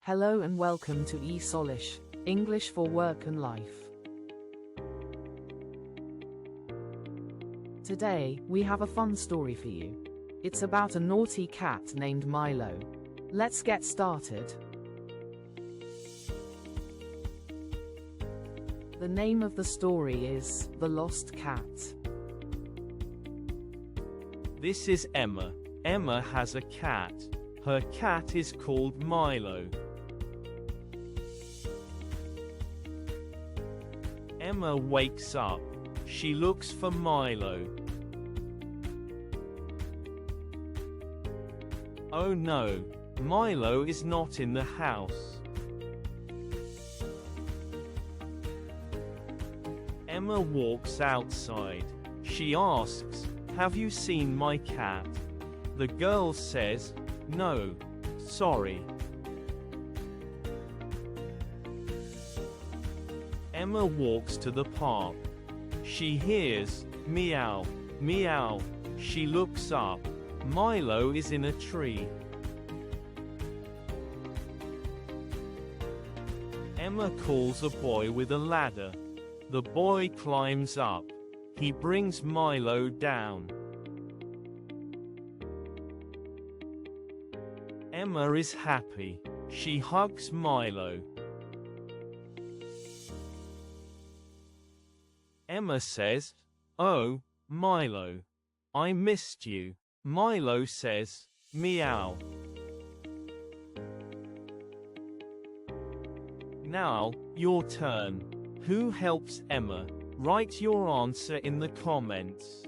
Hello and welcome to ESOLish, English for Work and Life. Today, we have a fun story for you. It's about a naughty cat named Milo. Let's get started. The name of the story is The Lost Cat. This is Emma. Emma has a cat. Her cat is called Milo. Emma wakes up. She looks for Milo. Oh no, Milo is not in the house. Emma walks outside. She asks, "Have you seen my cat?" The girl says, "No, sorry." Emma walks to the park. She hears, meow, meow. She looks up. Milo is in a tree. Emma calls a boy with a ladder. The boy climbs up. He brings Milo down. Emma is happy. She hugs Milo. Emma says, "Oh, Milo, I missed you." Milo says, "Meow." Now, your turn. Who helps Emma? Write your answer in the comments.